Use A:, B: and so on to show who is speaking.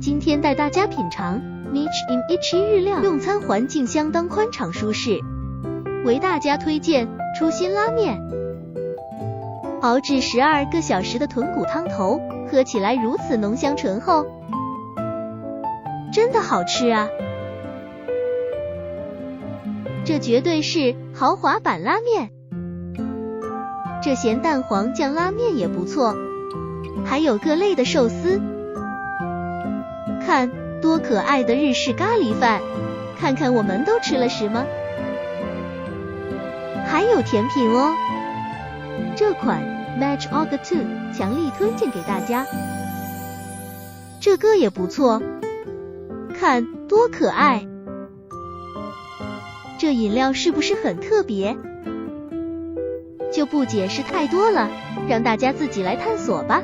A: 今天带大家品尝 Niche in Ichi 日料，用餐环境相当宽敞舒适，为大家推荐初心拉面。熬制12个小时的豚骨汤头，喝起来如此浓香醇厚，真的好吃啊！这绝对是豪华版拉面。这咸蛋黄酱拉面也不错，还有各类的寿司。看，多可爱的日式咖喱饭，看看我们都吃了什么。还有甜品哦，这款 Match Oga 2强力推荐给大家。这个也不错，看多可爱。这饮料是不是很特别？就不解释太多了，让大家自己来探索吧。